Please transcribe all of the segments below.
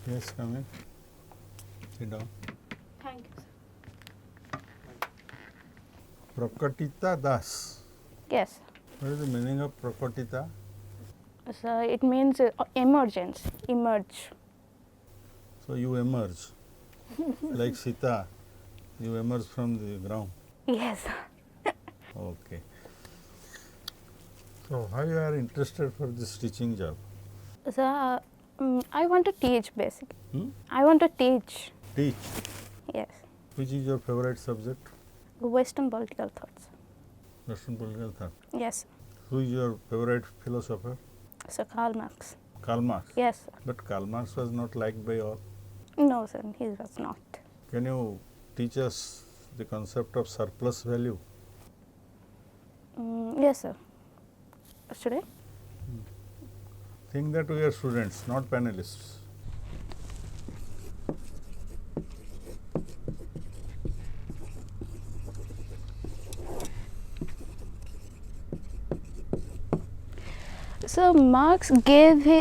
Yes, come in. Sit down. Thank you, sir. Prakatita Das. Yes. What is the meaning of Prakatita? So it means emergence, emerge. So you emerge. Like Sita, you emerge from the ground. Yes. Okay. So how you are interested for this teaching job? So I want to teach basically. Hmm? I want to teach. Teach. Yes. Which is your favorite subject? Western political thoughts. Western political thought. Yes. Who is your favorite philosopher? So Karl Marx. Karl Marx. Yes. Sir. But Karl Marx was not liked by all. No, sir, he was not. Can you teach us the concept of surplus value? Yes, sir. Should I? Think that we are students, not panelists. So Marx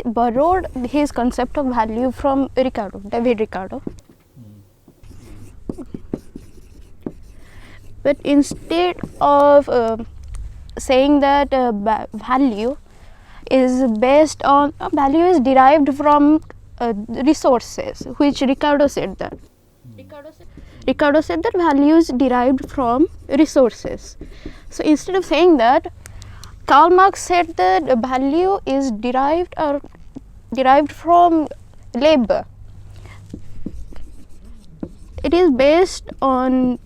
borrowed his concept of value from David Ricardo. But instead of saying that value is based on value is derived from resources, which Ricardo said that. Ricardo said that value is derived from resources. So instead of saying that, Karl Marx said that value is derived from labor. It is based on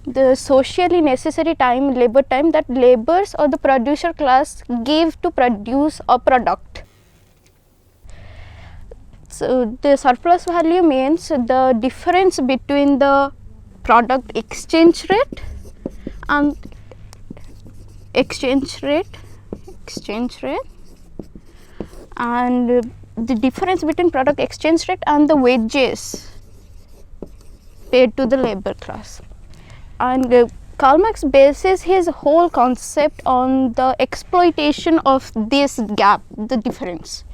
the socially necessary time, labor time, that laborers or the producer class give to produce a product. So the surplus value means the difference between the product exchange rate and and the difference between product exchange rate and the wages paid to the labor class. And Karl Marx bases his whole concept on the exploitation of this gap, the difference.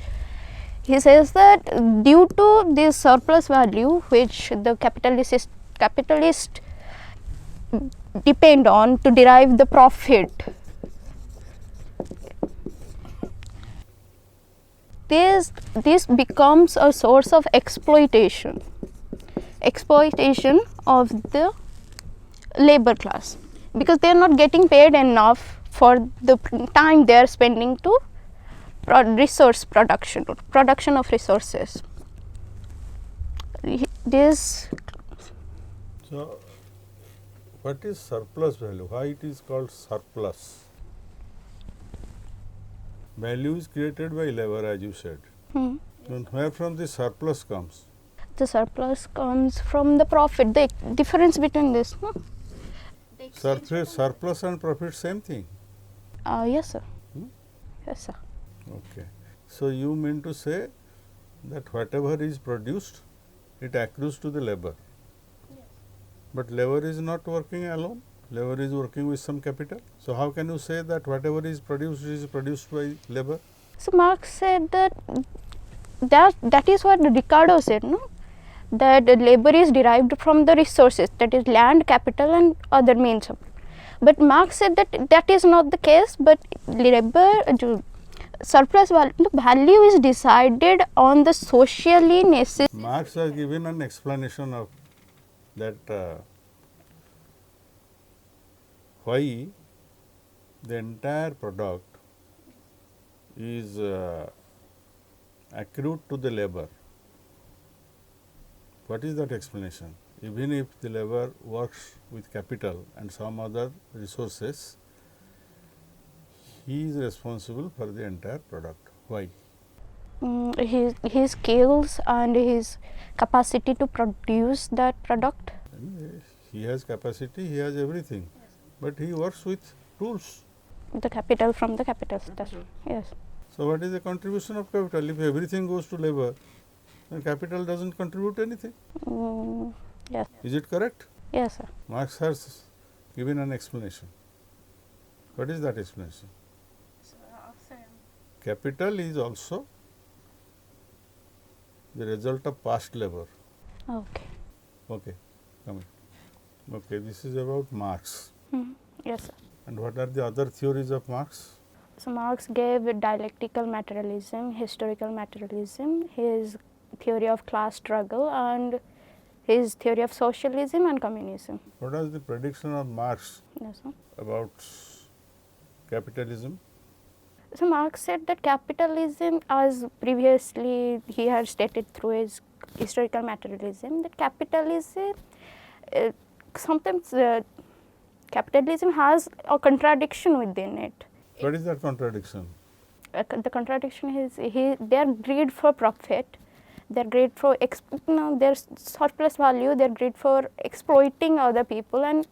He says that due to this surplus value, which the capitalist depend on to derive the profit, this becomes a source of exploitation of the labor class, because they are not getting paid enough for the time they are spending to resource production of resources. This. So what is surplus value? Why it is called surplus? Value is created by labor, as you said. And where from the surplus comes? The surplus comes from the profit, the difference between this. No? Surplus and profit, same thing. Yes, sir. Yes, sir. Okay. So you mean to say that whatever is produced, it accrues to the labor. Yes. But labor is not working alone. Labor is working with some capital. So how can you say that whatever is produced by labor? So Marx said that is what Ricardo said, no? That labor is derived from the resources, that is land, capital, and other means. But Marx said that is not the case. But labor surplus value is decided on the socially necessary. Marx has given an explanation of that why the entire product is accrued to the labor. What is that explanation? Even if the labor works with capital and some other resources, he is responsible for the entire product. Why? His skills and his capacity to produce that product. He has capacity, he has everything, but he works with tools. The capital from the capital. Yes. So what is the contribution of capital? If everything goes to labor, then capital doesn't contribute anything. Yes. Is it correct? Yes, sir. Marx has given an explanation. What is that explanation? Capital is also the result of past labor. Okay. Okay, come in. Okay, this is about Marx. Yes, sir. And what are the other theories of Marx? So Marx gave dialectical materialism, historical materialism, his theory of class struggle, and his theory of socialism and communism. What was the prediction of Marx Yes, sir. about capitalism? So Marx said that capitalism, as previously he had stated through his historical materialism, that capitalism sometimes capitalism has a contradiction within it. What is that contradiction? The contradiction is their greed for profit, their greed for their surplus value, their greed for exploiting other people and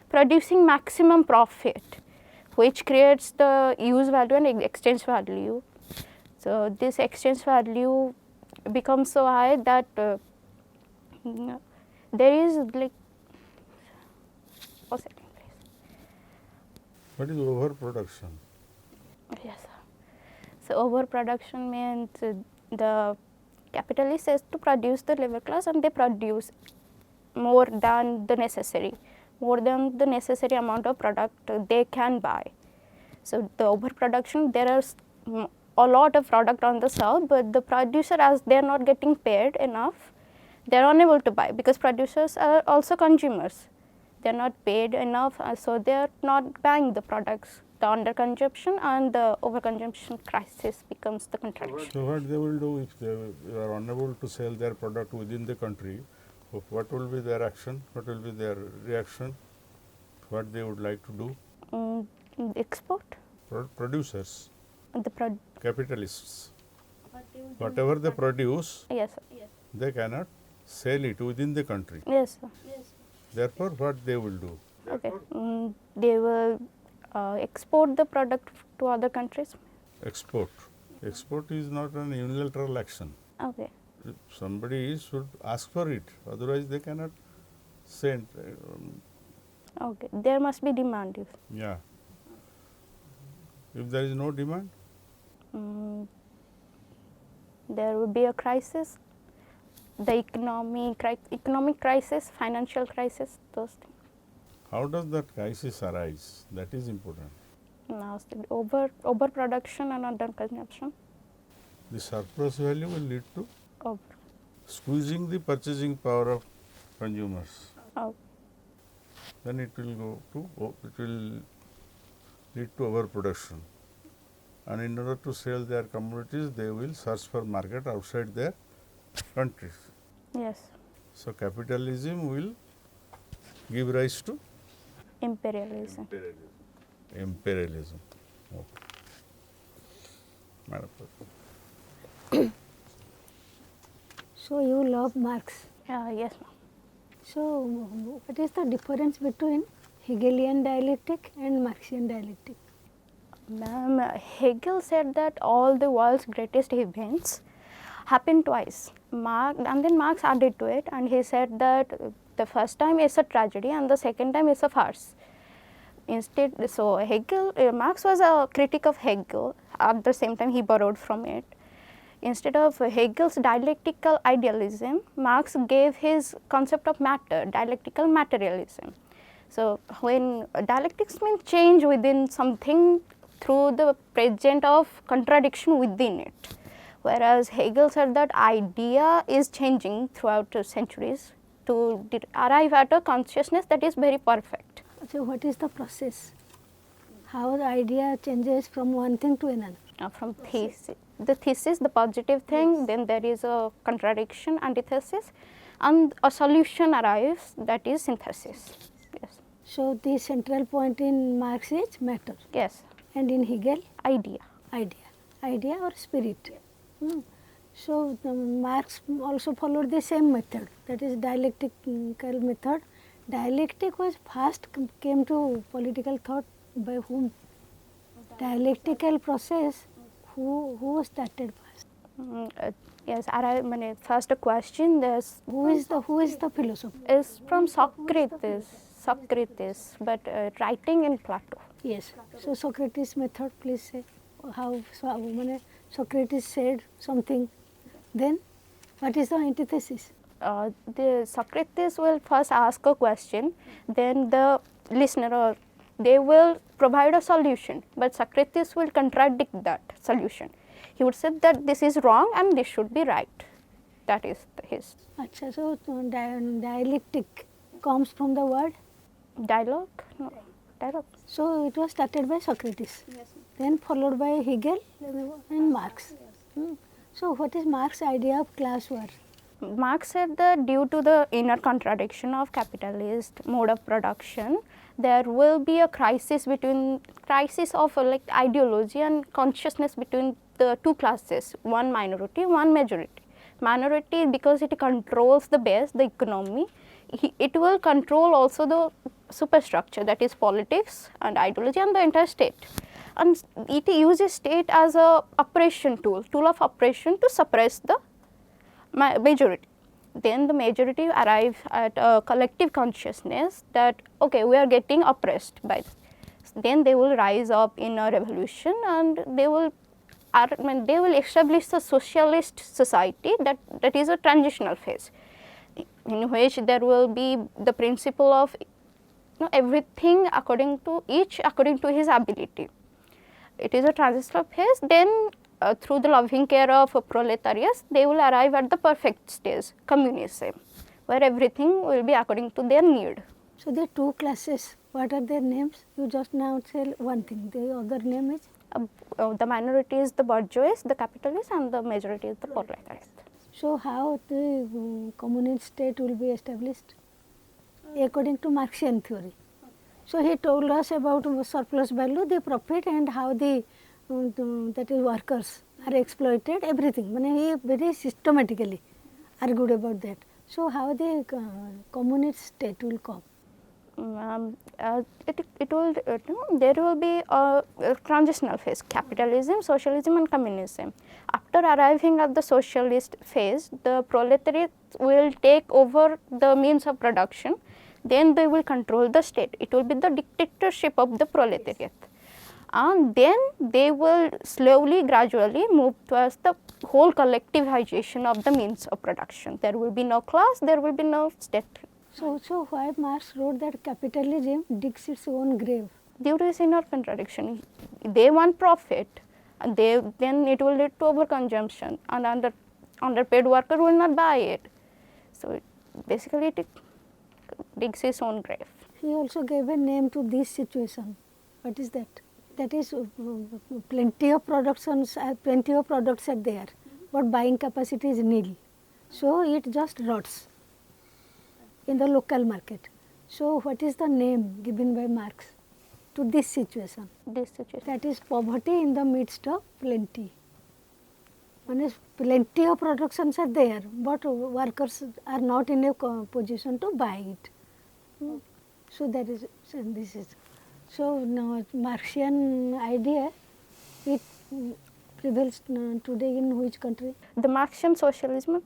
producing maximum profit, which creates the use value and exchange value. So this exchange value becomes so high that there is like a second, please. What is overproduction? Yes, sir. So overproduction means the capitalist has to produce the labor class and they produce more than the necessary amount of product they can buy. So the overproduction, there are a lot of product on the shelf, but the producer, as they are not getting paid enough, they are unable to buy because producers are also consumers. They are not paid enough, so they are not buying the products. The underconsumption and the overconsumption crisis becomes the contradiction. So what they will do if they are unable to sell their product within the country? What will be their action? What will be their reaction? What they would like to do? Export. Producers, The capitalists, whatever they produce, yes, sir. they cannot sell it within the country. Yes, sir. Therefore, what they will do? Okay. They will export the product to other countries. Export. Export is not an unilateral action. Okay. Somebody should ask for it, otherwise they cannot send. Okay. There must be demand. Yeah. If there is no demand, There will be a crisis. The economic crisis, financial crisis, those things. how does that crisis arise? That is important. Now, overproduction and underconsumption. The surplus value will lead to Over. squeezing the purchasing power of consumers. Oh, Then it will lead to overproduction. And in order to sell their commodities, they will search for market outside their countries. yes. So capitalism will give rise to Imperialism. imperialism. Okay. Madam. So you love Marx. Yes, ma'am. So what is the difference between Hegelian dialectic and Marxian dialectic? Ma'am, Hegel said that all the world's greatest events happen twice. And then Marx added to it, and he said that the first time is a tragedy and the second time is a farce. Instead, so Marx was a critic of Hegel. At the same time, he borrowed from it. Instead of Hegel's dialectical idealism, Marx gave his concept of matter, dialectical materialism. So when dialectics means change within something through the presence of contradiction within it, whereas Hegel said that idea is changing throughout the centuries to arrive at a consciousness that is very perfect. So what is the process? How the idea changes from one thing to another? From the thesis, the positive thing, then there is a contradiction, antithesis, and a solution arrives, that is synthesis. Yes. So the central point in Marx is matter, Yes. and in Hegel, Idea. idea or spirit. So Marx also followed the same method, that is dialectical method. Dialectic was first came to political thought by whom? Dialectical process, who started first? Yes. First question Who is the philosopher? is from Socrates, but writing in Plato. Yes. So Socrates method, please say how Socrates said something, then What is the antithesis? The Socrates will first ask a question, then the listener or they will provide a solution, but Socrates will contradict that solution. He would say that this is wrong and this should be right. That is his Achha, so dialectic comes from the word. dialogue. No, dialogue. So it was started by Socrates, then followed by Hegel and Marx. So what is Marx's idea of class war? Marx said that due to the inner contradiction of capitalist mode of production, there will be a crisis of like ideology and consciousness between the two classes, one minority, one majority. Minority because it controls the base, the economy, it will control also the superstructure, that is politics and ideology and the entire state. And it uses state as a oppression tool of oppression to suppress the majority. Then the majority arrive at a collective consciousness that okay, we are getting oppressed by this. Then they will rise up in a revolution and they will establish a socialist society that is a transitional phase in which there will be the principle of everything according to his ability. It is a transitional phase. Then through the loving care of proletariat, they will arrive at the perfect stage, communism, where everything will be according to their need. So there are two classes. What are their names? You just now said one thing. The other name is? The minority is the bourgeois, the capitalist, and the majority is the proletariat. So how the communist state will be established? According to Marxian theory. So he told us about surplus value, the profit, and how the that is workers are exploited, everything. He very systematically argued about that. So how the communist state will come? It will there will be a transitional phase, capitalism, socialism and communism. After arriving at the socialist phase, the proletariat will take over the means of production, then they will control the state. It will be the dictatorship of the proletariat. And then they will slowly, gradually move towards the whole collectivization of the means of production. There will be no class, there will be no state. So why Marx wrote that capitalism digs its own grave? Due to this inner contradiction, they want profit, and then it will lead to overconsumption, and underpaid worker will not buy it. So basically, it digs its own grave. He also gave a name to this situation. What is that? That is plenty of products are there, but buying capacity is nil. So it just rots in the local market. So what is the name given by Marx to this situation? That is poverty in the midst of plenty. Plenty of productions are there, but workers are not in a position to buy it. So that is, this is. So now Marxian idea, it prevails today in which country? The Marxian socialism,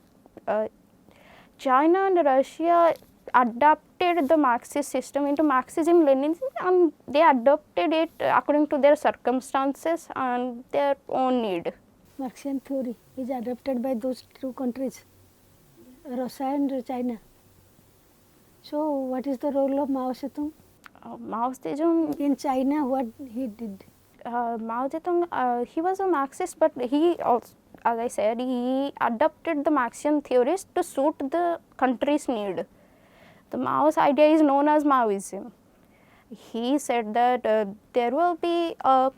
China and Russia adapted the Marxist system into Marxism-Leninism, and they adopted it according to their circumstances and their own need. Marxian theory is adopted by those two countries, Russia and China. So what is the role of Mao Zedong? Mao Zedong in China, what he did? Mao Zedong, he was a Marxist, but he also, as I said, he adopted the Marxian theories to suit the country's need. The Mao's idea is known as Maoism. He said that there will be a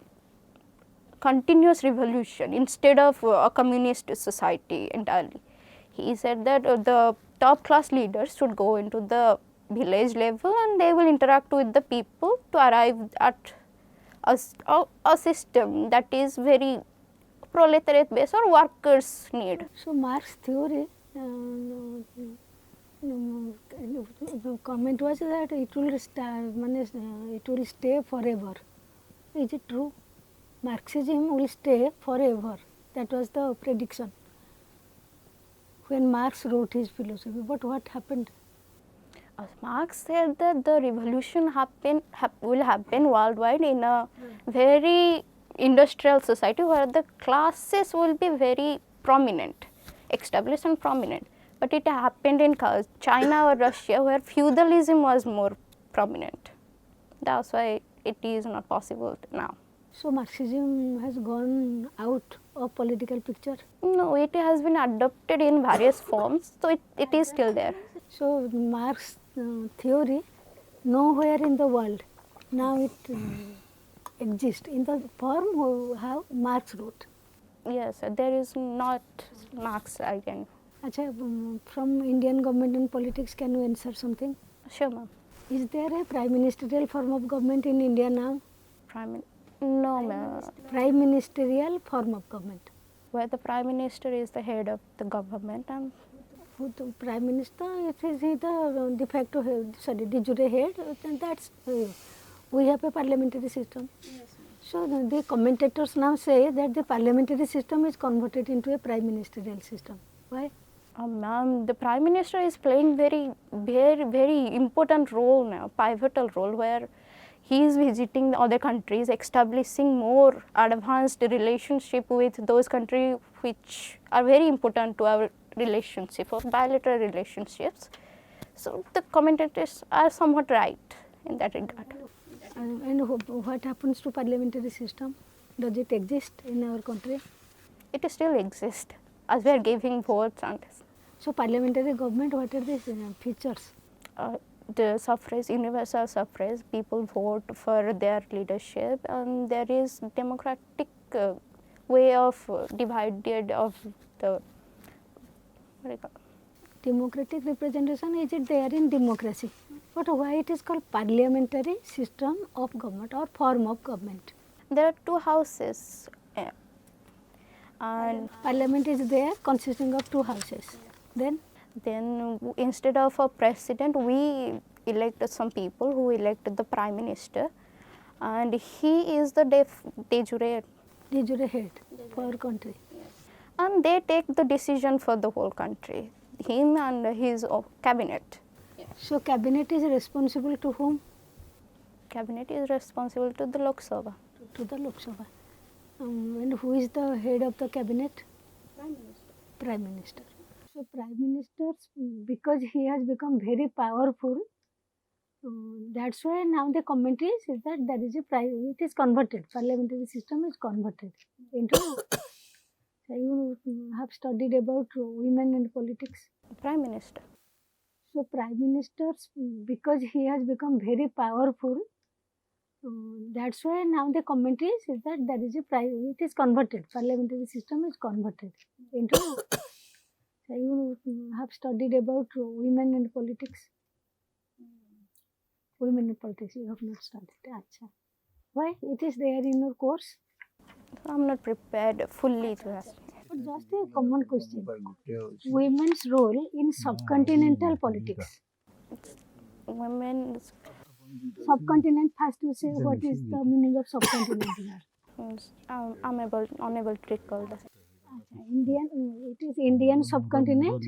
continuous revolution instead of a communist society entirely. He said that the top class leaders should go into the village level and they will interact with the people to arrive at a system that is very proletariat based or workers need. So Marx theory comment was that it will stay forever. Is it true? Marxism will stay forever. That was the prediction when Marx wrote his philosophy. But what happened? Marx said that the revolution will happen worldwide in a very industrial society where the classes will be very prominent. established and prominent. But it happened in China or Russia where feudalism was more prominent. That's why it is not possible now. So Marxism has gone out of political picture. No, it has been adopted in various forms, so it is still there. So Marx theory nowhere in the world now it exists in the form how Marx wrote. Yes, there is not Marx again. Acha, from Indian government and politics, can you answer something? Sure, ma'am. Is there a prime ministerial form of government in India now? No, ma'am. Prime ministerial form of government. Where the prime minister is the head of the government, and Who the prime minister, if is he the de facto head, sorry, de jure head, then that's we have a parliamentary system. So the commentators now say that the parliamentary system is converted into a prime ministerial system. Why? ma'am, the prime minister is playing very important role now, pivotal role, where he is visiting the other countries, establishing more advanced relationship with those countries which are very important to our relationship or bilateral relationships. So the commentators are somewhat right in that regard. And what happens to parliamentary system? Does it exist in our country? It still exists as we are giving votes, and So parliamentary government, what are the features? the suffrage, universal suffrage, people vote for their leadership, and there is democratic way of divided of the what do you call it? Democratic representation, is it there in democracy? But why it is called parliamentary system of government or form of government? There are two houses, and Parliament is there consisting of two houses. Then instead of a president, we elect some people who elect the prime minister, and he is the de jure, de jure head for our country. and they take the decision for the whole country, him and his cabinet. So cabinet is responsible to whom? Cabinet is responsible to the Lok Sabha. To the Lok Sabha. And who is the head of the cabinet? Prime Minister. So Prime Minister, because he has become very powerful, that's why now the commentary is that there is it is converted, parliamentary system is converted into, so you have studied about women and politics. Prime Minister. So Prime Minister, because he has become very powerful, that's why now the commentary is that there is it is converted, parliamentary system is converted into, so you have studied about women and politics. Women in politics, you have not studied. Achha. Why? It is there in your course. I'm not prepared fully to ask. But just a common question. Women's role in subcontinental politics. Women, Subcontinent, first you say what is the meaning of subcontinent here? I'm unable to recall that. Indian, it is Indian subcontinent.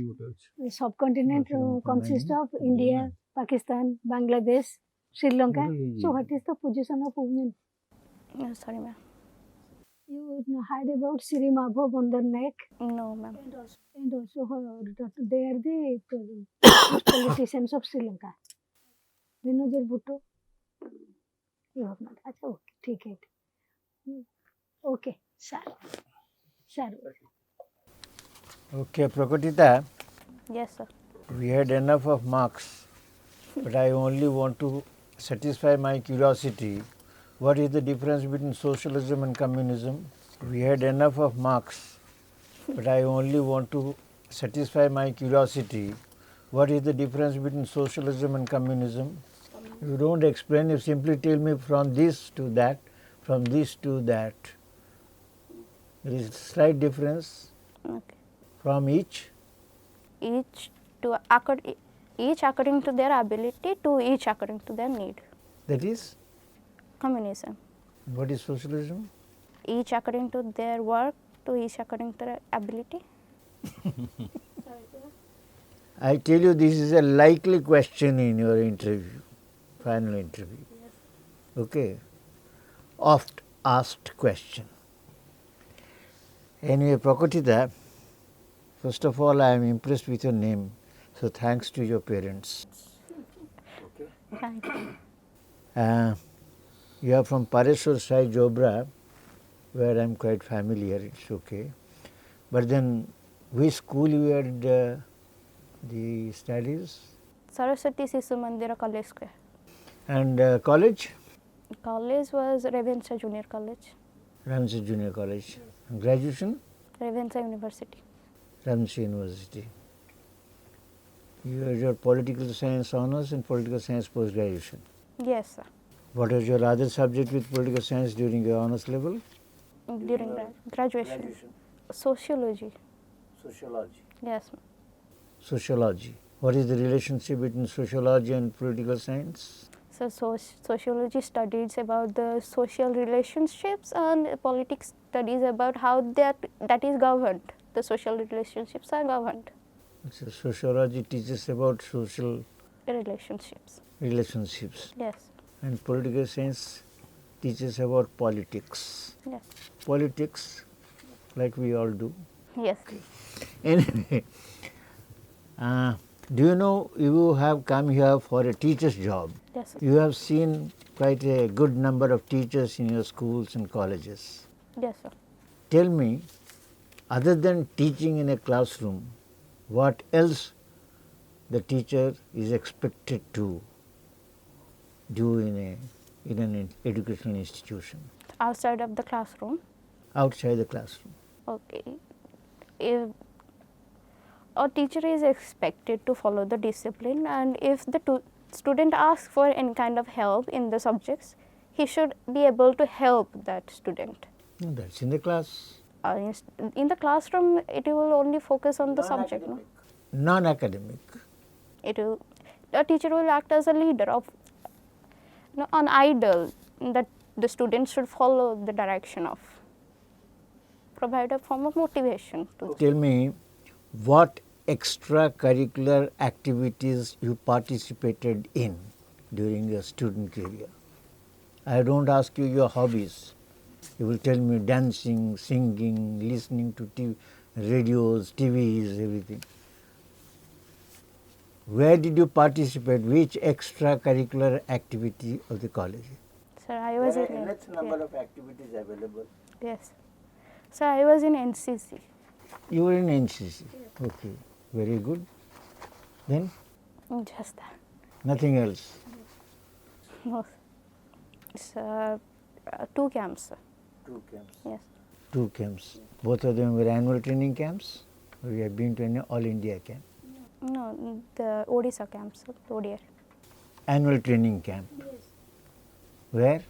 Subcontinent consists of India, Pakistan, Bangladesh, Sri Lanka. So what is the position of women? Sorry, ma'am. You heard about Sri Mabho Bandar Naik? No, ma'am. And also they are the politicians of Sri Lanka. Benazir Bhutto? You have not. Achha, okay, ठीक है. Okay, sir. Okay, Prakatita, Yes, sir. we had enough of Marx, but I only want to satisfy my curiosity. What is the difference between socialism and communism? We had enough of Marx, but I only want to satisfy my curiosity. What is the difference between socialism and communism? You don't explain, you simply tell me from this to that, from this to that. There is a slight difference Okay. from each. Each according to their ability, to each according to their need. That is, Communism. what is socialism? Each according to their work, to each according to their ability. I tell you, this is a likely question in your interview, final interview. Okay? Oft asked question. Anyway, Prakatita, First of all, I am impressed with your name. So thanks to your parents. Thank you. You are from Pareshwar Sai Jobra, where I am quite familiar, it's okay. But then, which school you had the studies? Saraswati Sisu Mandira College Square. And college? College was Revensa Junior College. Ramsey Junior College. And graduation? Revensa University. Ramsey University. You had your political science honors and political science post-graduation. Yes, sir. What was your other subject with political science during your honors level? During graduation. Sociology. Sociology. Yes, ma'am. Sociology. What is the relationship between sociology and political science? So, sociology studies about the social relationships, and politics studies about how that is governed. The social relationships are governed. So sociology teaches about social Relationships. relationships, Yes. and political science teaches about politics. Yes. Politics, like we all do. Yes. Anyway, do you know you have come here for a teacher's job? Yes, sir. You have seen quite a good number of teachers in your schools and colleges. Yes, sir. Tell me, other than teaching in a classroom, what else the teacher is expected to do in an educational institution, Outside of the classroom. outside the classroom? Okay. If a teacher is expected to follow the discipline, and if the student asks for any kind of help in the subjects, he should be able to help that student. No, that's in the class. In the classroom, it will only focus on the subject. No? Non-academic. The teacher will act as a leader of an idol that the students should follow the direction of. Provide a form of motivation to. Tell me, what extracurricular activities you participated in during your student career? I don't ask you your hobbies. You will tell me dancing, singing, listening to radios, TVs, everything. Where did you participate? Which extracurricular activity of the college? Sir, I was in number of activities available. Yes. So I was in NCC. You were in NCC. Okay, very good. Then Just that. nothing else. No. It's 2 camps. Sir. 2 camps. Yes. 2 camps. Both of them were annual training camps. Or you have been to an all India camp. No, the Odisha camps, ODR. Annual training camp. Yes. Where?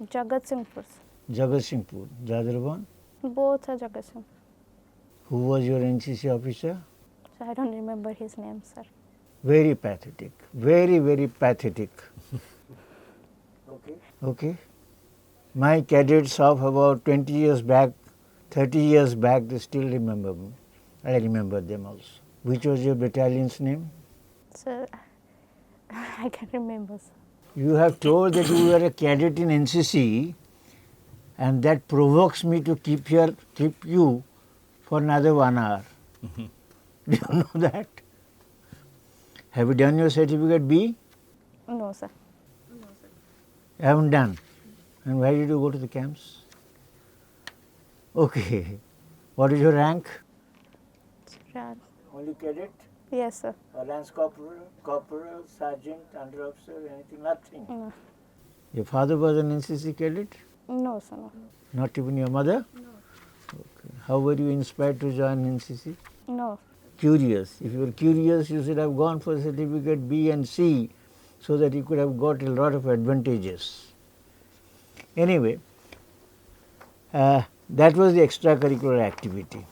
Jagatsinghpur. Jagatsinghpur. Jadarban. Both are Jagatsinghpur. Who was your NCC officer? So I don't remember his name, sir. Very pathetic. Very, very pathetic. Okay. My cadets of about 20 years back, 30 years back, they still remember me. I remember them also. Which was your battalion's name? So I can't remember, sir. You have told that you were a cadet in NCC, and that provokes me to keep you for another 1 hour. Do you know that? Have you done your certificate B? No, sir. You haven't done. And why did you go to the camps? Okay. What is your rank? Right. Only cadet? Yes, sir. Or lance corporal, sergeant, under officer, anything? Nothing. No, Your father was an NCC cadet? no, sir. No. Not even your mother? No. Okay. How were you inspired to join NCC? No. Curious. If you were curious, you should have gone for certificate B and C, so that you could have got a lot of advantages. Anyway, that was the extracurricular activity.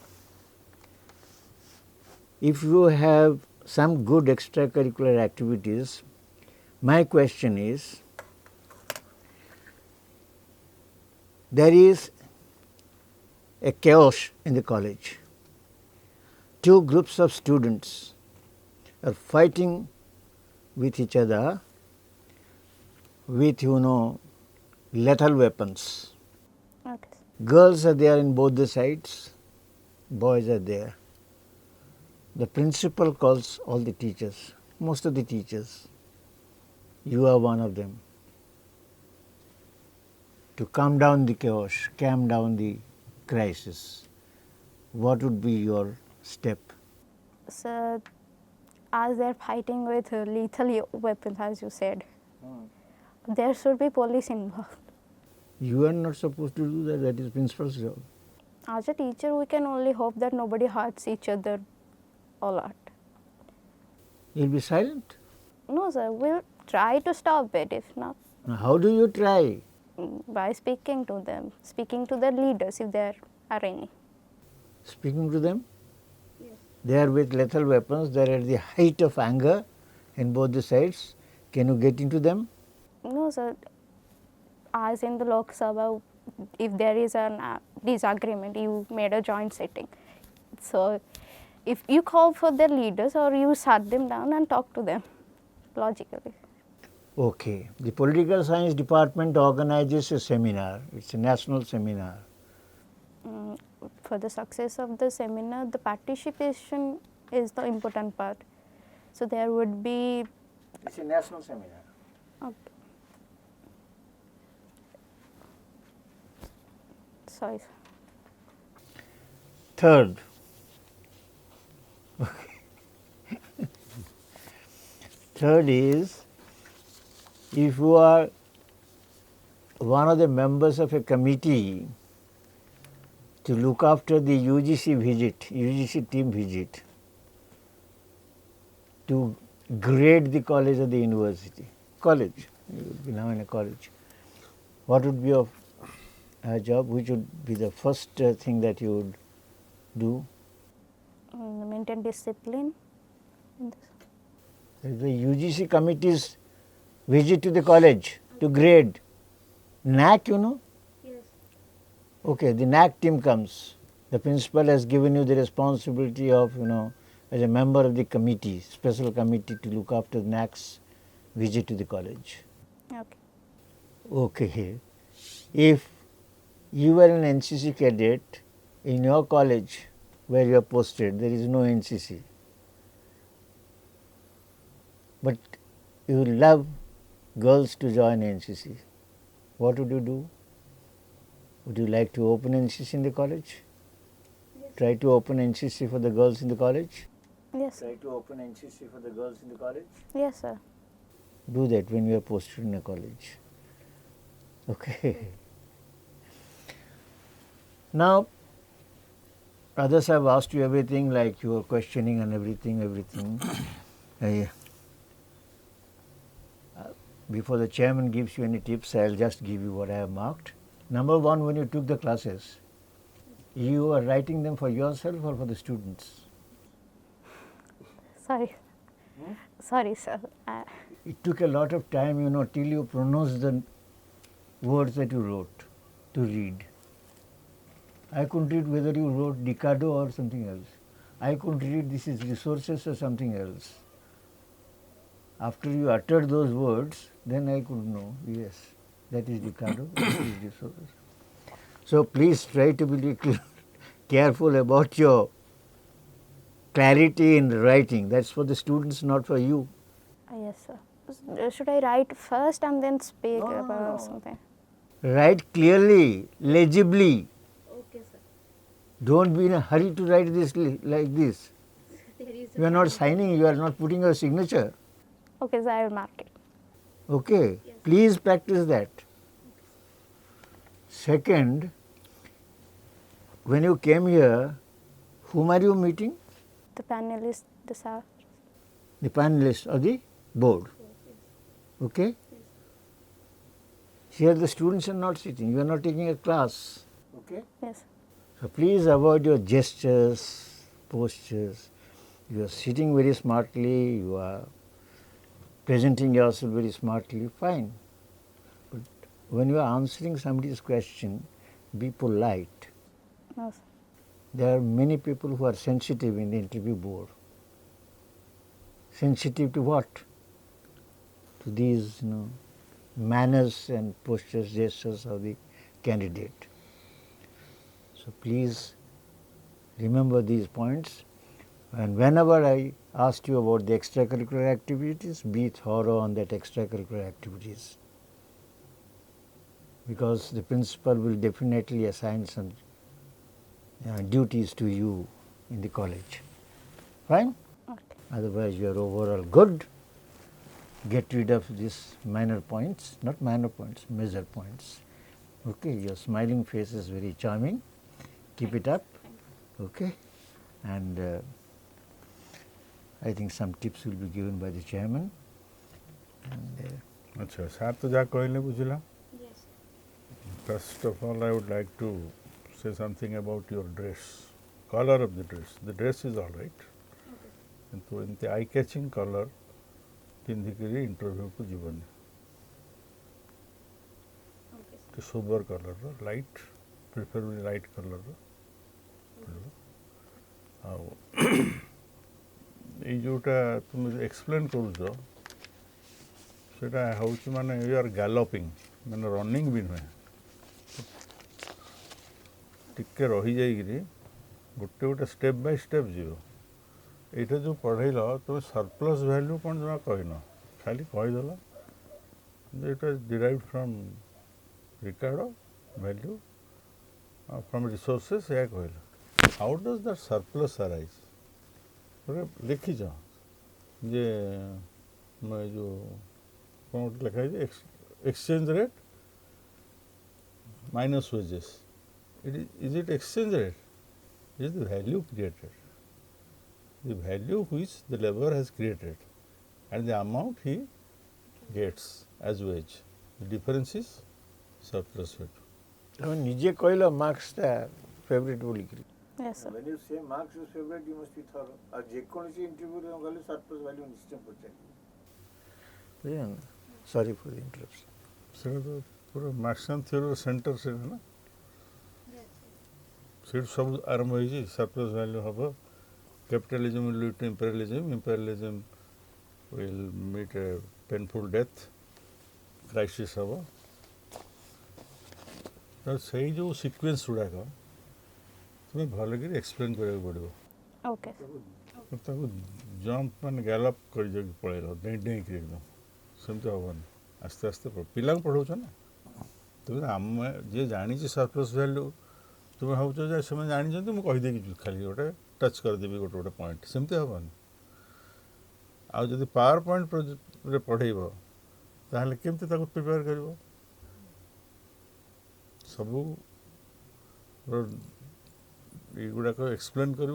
If you have some good extracurricular activities, my question is, there is a chaos in the college. 2 groups of students are fighting with each other with, lethal weapons. Okay. Girls are there in both the sides, boys are there. the principal calls all the teachers, most of the teachers, you are one of them, to calm down the chaos, calm down the crisis. What would be your step? So, as they're fighting with lethal weapons, as you said, there should be police involved. You are not supposed to do that, that is principal's job. As a teacher, we can only hope that nobody hurts each other a lot. You'll be silent. No, sir, we'll try to stop it. If not, Now, how do you try? by speaking to them, speaking to their leaders if there are any. Speaking to them? Yes. They are with lethal weapons, they are at the height of anger in both the sides. Can you get into them? No, sir. As in the Lok Sabha, if there is a disagreement, you made a joint sitting. So, if you call for their leaders or you shut them down and talk to them logically. Okay. The political science department organizes a seminar. It's a national seminar. For the success of the seminar, the participation is the important part. So, there would be. It's a national seminar. Okay. Sorry, sir. Third, third is, if you are one of the members of a committee to look after the UGC team visit, to grade the college or the university, college, you will be now in a college, what would be your job, which would be the first thing that you would do? Maintain discipline. In this. The UGC committee's visit to the college to grade. NAC, you know? Yes. Okay, the NAC team comes. The principal has given you the responsibility of, as a member of the committee, special committee to look after NAC's visit to the college. Okay. Okay. If you were an NCC cadet in your college where you are posted, there is no NCC, but you love girls to join NCC, what would you do? Would you like to open NCC in the college? Yes. Try to open NCC for the girls in the college? Yes. Try to open NCC for the girls in the college? Yes, sir. Do that when you are posted in a college. Okay. Now, others have asked you everything, like you are questioning and everything. Before the chairman gives you any tips, I will just give you what I have marked. Number one, when you took the classes, you are writing them for yourself or for the students? Sorry. Sorry, sir. It took a lot of time, till you pronounced the words that you wrote to read. I couldn't read whether you wrote Decado or something else. I couldn't read this is resources or something else. After you uttered those words, then I could know, yes, that is Decado, that is resources. So please try to be careful about your clarity in writing. That's for the students, not for you. Yes, sir. Should I write first and then speak about something? Write clearly, legibly. Okay, sir. Don't be in a hurry to write this like this. You are not signing, you are not putting your signature. Okay, so I will mark it. Okay, yes. Please practice that. Second, when you came here, whom are you meeting? The panelists, the sir. The panelists of the board. Yes. Okay? Yes. Here the students are not sitting, you are not taking a class. Okay? Yes. So please avoid your gestures, postures. You are sitting very smartly, you are presenting yourself very smartly, fine. But when you are answering somebody's question, be polite. No, sir. There are many people who are sensitive in the interview board. Sensitive to what? To these, manners and postures, gestures of the candidate. So please remember these points. And whenever I asked you about the extracurricular activities, be thorough on that extracurricular activities, because the principal will definitely assign some duties to you in the college. Fine? Okay. Otherwise, you are overall good. Get rid of these minor points, not minor points, major points. Okay, your smiling face is very charming. Keep it up. Okay, and I think some tips will be given by the chairman. And अच्छा सार तो जा कहले बुझला first of all I would like to say something about your dress, color of the dress is all right, किंतु एमती eye catching colour पिंधिकी interview को जीवन sober colour light preferably light colour ये जोटा तुम एक्सप्लेन करुच सेटा हूँ माने यू आर गैलोपिंग माने रनिंग भी नुहे टिके रही जाइए गोटे गोटे स्टेप बाय स्टेप जीव ये जो पढ़ेल तुम सरप्लस वैल्यू कौन जमा कहन खाली कहीदेल it was derived from record value from resources या कहल how does that surplus arise लिखी जे मैं जो कौन लिखा है exchange rate minus wages is it exchange rate? It is the value created, the value which the laborer has created and the amount he gets as wage. The difference is surplus value. I mean, निजे कहलो marks ता favorite बोली करी. Yes, sir. When you say marks is favorite, you must be thorough. और जे कौन सी interview रे गले surplus value निश्चय पहुंचे. Yeah. Sorry for the interruption. सेटा तो पूरा मार्क्स एंड थ्योरी सेंटर से है ना सीट सब आरंभ होइछि सरप्लस वैल्यू हबो capitalism will lead to imperialism will meet a painful death crisis हबो तो सही जो सीक्वेंस गुड़ाक तुम्हें भल कर एक्सप्लेन करा पड़ो Okay. जंप मान गैलप कर पलैल डेई डेई एकदम सेमती हेनी आस्ते आस्ते पिला पढ़ाऊँ ना तुम आम जी जानी सरप्लस वैल्यू तुम्हें भाव से जानी मुझे खाली गोटे टच करदेवी गोटे गोटे पॉइंट सेमती हेनी आदि पावर पॉइंट पढ़ेब ताहले केमती प्रिपेयर कर सबू युड़ाक एक्सप्लेन कर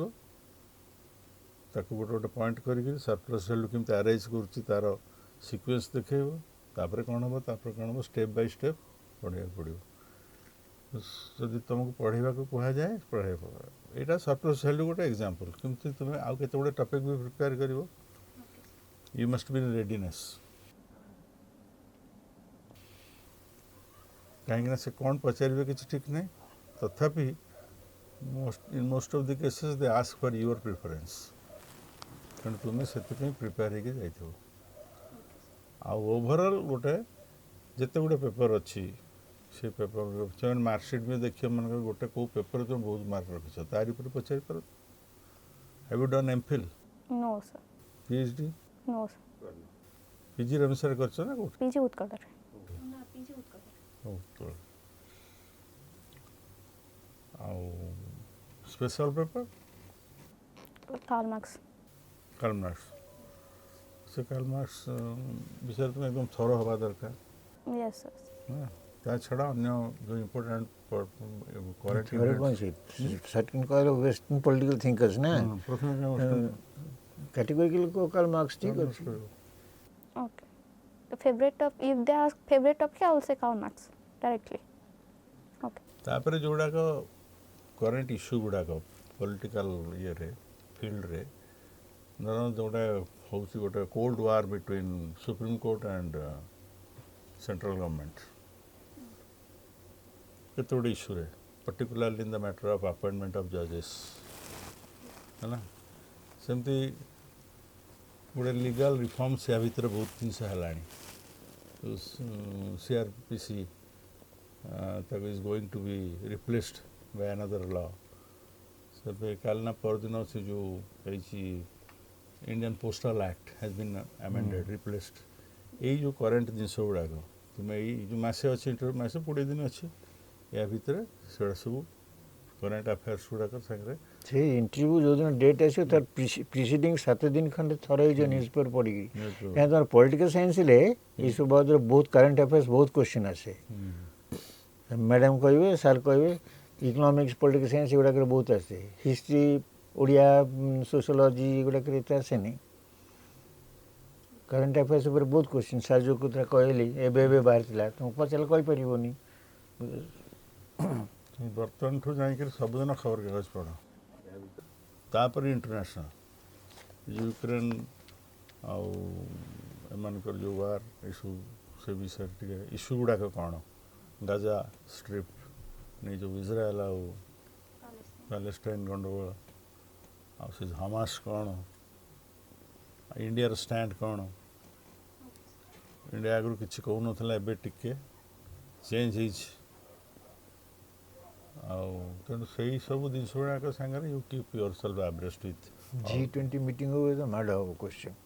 गोटे गोटे पॉइंट कर सरप्लस वैल्यू केमती अराइज कर सीक्वेंस देखेब तापर कौन हम स्टेप बाय स्टेप पढ़ा पड़ो जदि तुमको पढ़ा को कह जाए पढ़ेब यहाँ सरप्लस वैल्यू गोटे एग्जांपल केमती तुम्हें आउ केते गुडे टॉपिक भी प्रिपेयर कर you must be in readiness कहीं से कौन पचारे कि ठीक नहीं तथापि in most of the cases they ask for your preference तेणु तुम्हें से प्रिपेयर होके जाइए ओवरऑल गोटे जिते गुडे पेपर अच्छी से पेपर से मार्कशीट में देखिए मन गोटे कौ पेपर तुम बहुत मार्क रखिछ तारी पर पचारि पार have you done MPhil No, sir. PhD No, sir. PG रमेशर करछ ना कोठ PG उत्कलर. उत्कल आउ special paper Karl Marx. Karl Marx से कार्ल मार्क्स विषय तुम एकदम थरो हवा दरकार Yes, sir. ना ता छड़ा अन्य जो important correct certain kind of Western political thinkers ना. प्रथम Categorical को Karl Marx ठीक है. Okay. The favorite top, if they ask favorite topic, I will say Karl Marx directly. Okay. तापर जोड़ा को करंट इश्यू गुड़ा को पॉलिटिकल ये रे फील्ड रे नर जोड़ा होची गोटे cold war between supreme court and central government केते गुडे इश्यू रे particularly in the matter of appointment of जजेस है ना सेमती गोटे लीगल रिफॉर्म्स या भीतर बहुत जिनस है CrPC is going to be replaced by another law ତେବେ କାଲି ନା ପରଦିନ ସେ ଯେଉଁ ହେଇଛି Indian postal act has been amended replaced ଏଇ ଯେଉଁ କରେଣ୍ଟ ଜିନିଷ ଗୁଡ଼ାକ ତୁମେ ଏଇ ଯେଉଁ ମାସେ ଅଛି ଇଣ୍ଟରଭ୍ୟୁ ମାସେ 20 ଦିନ ଅଛି ୟା ଭିତରେ ସେଗୁଡ଼ା ସବୁ କରେଣ୍ଟ ଆଫେୟାର୍ସ ଗୁଡ଼ାକ ସାଙ୍ଗରେ ସେ ଇଣ୍ଟରଭ୍ୟୁ ଯେଉଁଦିନ ଡେଟ୍ ଆସିବ ତାର ପ୍ରିସିଡିଂ 7 ଦିନ ଖଣ୍ଡେ ଥରେ ହେଇଯିବ ନ୍ୟୁଜ୍ ପେପର ପଢ଼ିକି କାହିଁକି ତୁମର ପଲିଟିକାଲ ସାଇନ୍ସରେ ଏଇସବୁ ବାବଦରେ ବହୁତ କରେଣ୍ଟ ଆଫେୟାର୍ସ ବହୁତ କ୍ୱେଶ୍ଚିନ୍ ଆସେ ମ୍ୟାଡ଼ାମ୍ କହିବେ ସାର୍ କହିବେ ଇକୋନୋମିକ୍ସ ପଲିଟିକାଲ ସାଇନ୍ସ ଏଗୁଡ଼ାକରେ ବହୁତ ଆସେ ହିଷ୍ଟ୍ରି ଓଡ଼ିଆ ସୋସିଓଲୋଜି ଏଗୁଡ଼ାକରେ ଏତେ ଆସେନି କରେଣ୍ଟ ଆଫେୟାର୍ସ ଉପରେ ବହୁତ କ୍ୱେଶ୍ଚିନ୍ ସାର୍ ଯେଉଁ କଥା କହିଲି ଏବେ ବାହାରିଥିଲା ତୁମକୁ ପଚାରିଲେ କହିପାରିବନି ବର୍ତ୍ତମାନଠୁ ଯାଇକରି ସବୁଦିନ ଖବରକାଗଜ ପଢ଼ ତାପରେ ଇଣ୍ଟରନ୍ୟାସନାଲ ୟୁକ୍ରେନ୍ ଆଉ ଏମାନଙ୍କର ଯେଉଁ ୱାର୍ ଏସବୁ ସେ ବିଷୟରେ ଟିକେ ଇସ୍ୟୁ ଗୁଡ଼ାକ କ'ଣ ଗାଜା ଷ୍ଟ୍ରିପ୍ ନେଇ ଯେଉଁ ଇସ୍ରାଏଲ ଆଉ ପାଲେଷ୍ଟାଇନ୍ ଗଣ୍ଡଗୋଳ ଆଉ ସେ ହମାସ କ'ଣ ଇଣ୍ଡିଆର ଷ୍ଟାଣ୍ଡ କ'ଣ ଇଣ୍ଡିଆ ଆଗରୁ କିଛି କହୁନଥିଲା ଏବେ ଟିକେ ଚେଞ୍ଜ ହେଇଛି ଆଉ ତେଣୁ ସେଇ ସବୁ ଜିନିଷ ଗୁଡ଼ାକ ସାଙ୍ଗରେ you keep yourself abreast with G20 meeting ହୁଏ ତ ମାଡ଼ ହେବ କ୍ୱେଶ୍ଚିନ୍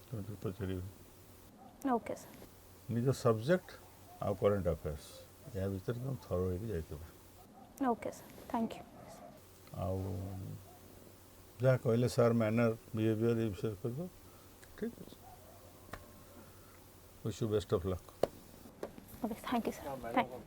ତେଣୁ ପଚାରିବେ Okay, sir. ନିଜ ସବଜେକ୍ଟ ଆଉ କରେଣ୍ଟ ଆଫେୟାର୍ସ ଏହା ଭିତରେ ତୁମେ ଥର ହେଇକି ଯାଇଥିବ Okay, sir. Thank you. ଆଉ ଯାହା କହିଲେ ସାର୍ ମ୍ୟାନର ବିହେଭିଅର ଏ ବିଷୟରେ କରିବ ଠିକ୍ ଅଛି wish you best of luck Okay, thank you, sir. Thank you.